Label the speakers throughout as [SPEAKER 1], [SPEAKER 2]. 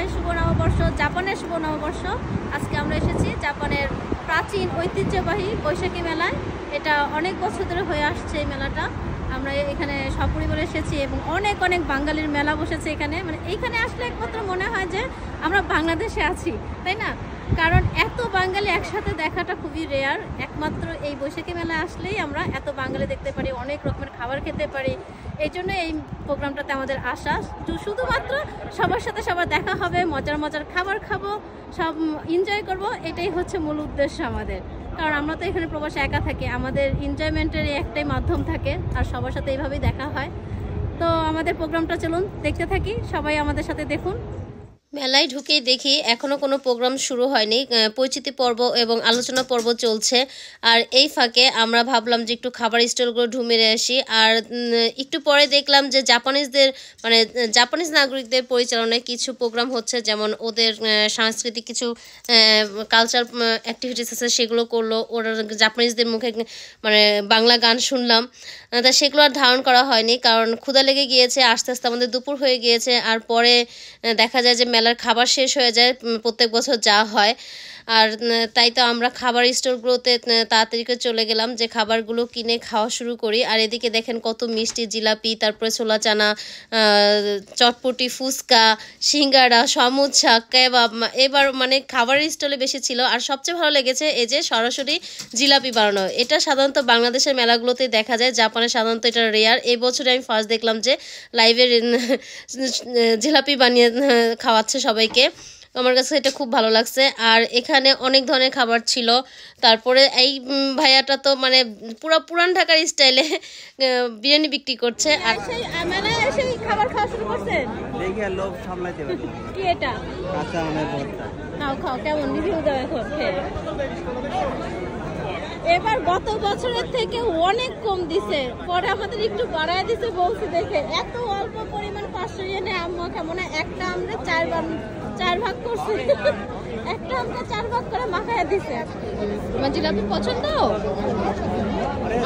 [SPEAKER 1] সবাই শুভ নববর্ষ, জাপানের শুভ নববর্ষ। আজকে আমরা এসেছি জাপানের প্রাচীন ঐতিহ্যবাহী বৈশাখী মেলায়। এটা অনেক বছর ধরে হয়ে আসছে এই মেলাটা। আমরা এখানে সপরিবারে এসেছি এবং অনেক অনেক বাঙালির মেলা বসেছে এখানে। মানে এইখানে আসলে একমাত্র মনে হয় যে আমরা বাংলাদেশে আছি, তাই না? কারণ এত বাঙালি একসাথে দেখাটা খুবই রেয়ার। একমাত্র এই বৈশাখী মেলায় আসলেই আমরা এত বাঙালি দেখতে পারি, অনেক রকমের খাবার খেতে পারি। এই জন্য এই প্রোগ্রামটাতে আমাদের আসা, শুধুমাত্র সবার সাথে সবার দেখা হবে, মজার মজার খাবার খাবো, সব এনজয় করব, এটাই হচ্ছে মূল উদ্দেশ্য আমাদের। কারণ আমরা তো এখানে প্রবাসে একা থাকি, আমাদের এনজয়মেন্টের একটাই মাধ্যম থাকে, আর সবার সাথে এইভাবেই দেখা হয়। তো আমাদের প্রোগ্রামটা চলুন দেখতে থাকি, সবাই আমাদের সাথে দেখুন।
[SPEAKER 2] মেলায় ঢুকেই দেখি এখনো কোনো প্রোগ্রাম শুরু হয়নি, পরিচিতি পর্ব এবং আলোচনা পর্ব চলছে। আর এই ফাঁকে আমরা ভাবলাম যে একটু খাবার স্টলগুলো ঢুমেরে আসি। আর একটু পরে দেখলাম যে জাপানিজ নাগরিকদের পরিচালনায় কিছু প্রোগ্রাম হচ্ছে, যেমন ওদের সাংস্কৃতিক কিছু কালচার অ্যাক্টিভিটিস আছে, সেগুলো করলো। ওরা জাপানিজদের মুখে বাংলা গান শুনলাম। তা সেগুলো আর ধারণ করা হয়নি, কারণ ক্ষুধা লেগে গিয়েছে। আস্তে আস্তে আমাদের দুপুর হয়ে গিয়েছে। আর পরে দেখা যায় যে মেলার খাবার শেষ হয়ে যায়, প্রত্যেক বছর যা হয়। আর তাই তো আমরা খাবার স্টোরগুলোতে তাড়াতাড়ি করে চলে গেলাম যে খাবারগুলো কিনে খাওয়া শুরু করি। আর এদিকে দেখেন কত মিষ্টি, জিলাপি, তারপরে ছোলা চানা, চটপটি, ফুচকা, সিঙ্গারা, সমুচা, কেবাব। এবার খাবারের স্টলে বেশি ছিল। আর সবচেয়ে ভালো লেগেছে এই যে সরাসরি জিলাপি বানানো। এটা সাধারণত বাংলাদেশের মেলাগুলোতেই দেখা যায়, জাপানে সাধারণত এটা রেয়ার। এই বছরে আমি ফার্স্ট দেখলাম যে লাইভে জিলাপি বানিয়ে খাওয়াচ্ছে সবাইকে। আমার কাছে এটা খুব ভালো লাগছে। আর এখানে অনেক ধরনের খাবার ছিল। তারপরে এই ভাইয়াটা তো পুরো পুরান ঢাকার স্টাইলে বিরিয়ানি বিক্রি করছে। আর
[SPEAKER 1] খাবার খাওয়া শুরু করছেন,
[SPEAKER 3] দেখি আর লোভ সামলাইতে পারি।
[SPEAKER 1] কি এটা?
[SPEAKER 3] কাঁচা আমের ভর্তা।
[SPEAKER 1] খাও, কেমন রিভিউ দাও এখন খেয়ে। এবার গত বছরের থেকে অনেক কম দিছে, পরে আমাদের একটু বাড়ায় দিছে বলছি দেখে। এত অল্প পরিমাণ 500 ইয়েনে আম্মা কেমন একটা আমরা চার ভাগ করছি, একটা আমরা 4 ভাগ করে মাখায় দিছে। তোমার জিলাপি পছন্দ?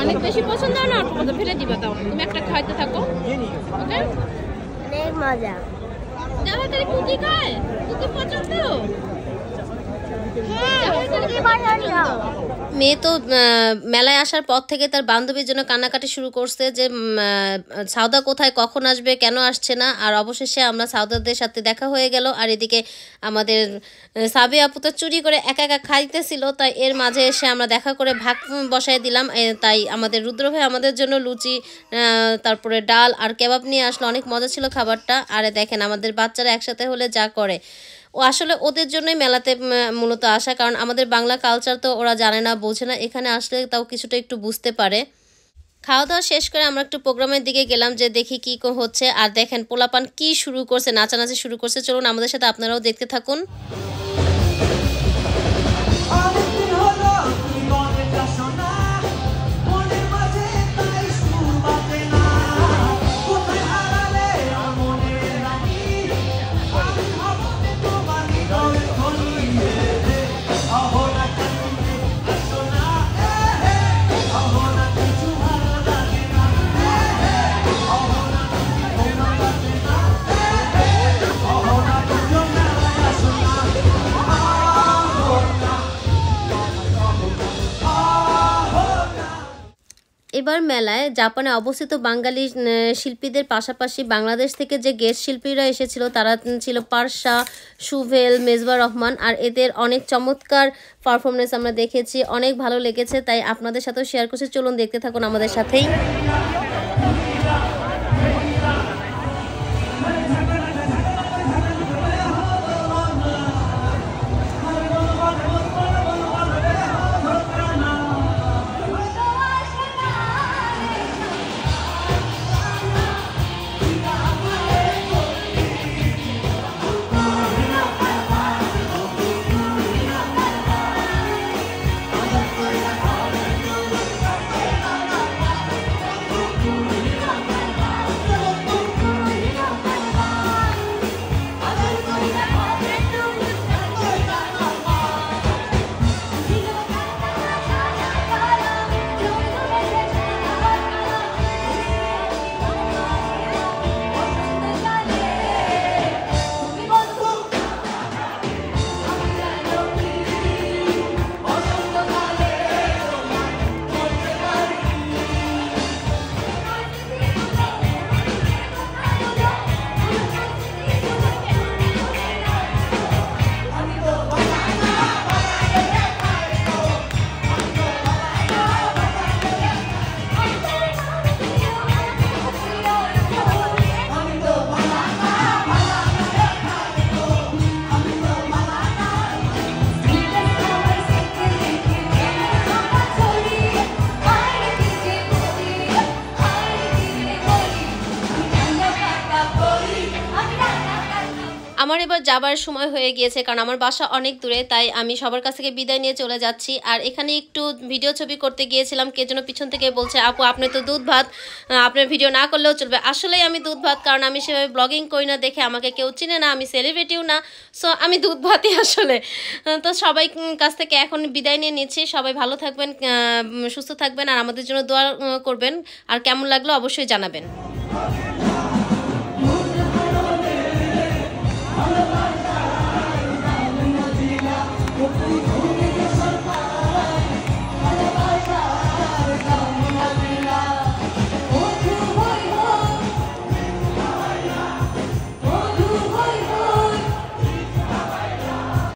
[SPEAKER 1] অনেক বেশি পছন্দ না? অল্প ফেলে দিবা, দাও তুমি একটা খাইতে থাকো। ওকে,
[SPEAKER 4] অনেক মজা।
[SPEAKER 1] যারা তার কুকি খায়, কুকি পছন্দ?
[SPEAKER 2] মেয়ে তো মেলায় আসার পর থেকে তার বান্ধবীর জন্য কান্নাকাটি শুরু করছে যে সাউদা কোথায়, কখন আসবে, কেন আসছে না। আর অবশেষে আমরা সাউদাদের সাথে দেখা হয়ে গেল। আর এদিকে আমাদের সাবি আপু তো চুরি করে একা একা খাইতেছিল, তাই এর মাঝে এসে আমরা দেখা করে ভাগ বসায় দিলাম। তাই আমাদের রুদ্র ভাই আমাদের জন্য লুচি, তারপরে ডাল আর কেবাব নিয়ে আসলো। অনেক মজা ছিল খাবারটা। আর দেখেন আমাদের বাচ্চারা একসাথে হলে যা করে, ও আসলে ওদের জন্যই মেলাতে মূলত আসা, কারণ আমাদের বাংলা কালচার তো ওরা জানে না, বোঝে না। এখানে আসলে তাও কিছুটা একটু বুঝতে পারে। খাওয়া দাওয়া শেষ করে আমরা একটু প্রোগ্রামের দিকে গেলাম যে দেখি কি হচ্ছে। আর দেখেন পোলাপান কি শুরু করছে, নাচানাচি শুরু করছে। চলুন আমাদের সাথে আপনারাও দেখতে থাকুন। এবার মেলায় জাপানে অবস্থিত বাঙালি শিল্পীদের পাশাপাশি বাংলাদেশ থেকে যে গেস্ট শিল্পীরা এসেছিল তারা ছিল পারসা, সুভেল, মেজবা রহমান। আর এদের অনেক চমৎকার পারফরমেন্স আমরা দেখেছি, অনেক ভালো লেগেছে। তাই আপনাদের সাথেও শেয়ার করছি, চলুন দেখতে থাকুন আমাদের সাথেই। আমার এবার যাবার সময় হয়ে গিয়েছে, কারণ আমার বাসা অনেক দূরে, তাই আমি সবার কাছ থেকে বিদায় নিয়ে চলে যাচ্ছি। আর এখানে একটু ভিডিও ছবি করতে গিয়েছিলাম, কে যেন পিছন থেকে বলছে আপু আপনি তো দুধ ভাত, আপনার ভিডিও না করলেও চলবে। আসলেই আমি দুধ ভাত, কারণ আমি সেভাবে ব্লগিং করি না দেখে আমাকে কেউ চিনে না, আমি সেলিব্রিটিও না, সো আমি দুধ ভাতই আসলে। তো সবাই কাছ থেকে এখন বিদায় নিয়ে নিচ্ছি। সবাই ভালো থাকবেন, সুস্থ থাকবেন, আর আমাদের জন্য দোয়া করবেন। আর কেমন লাগলো অবশ্যই জানাবেন।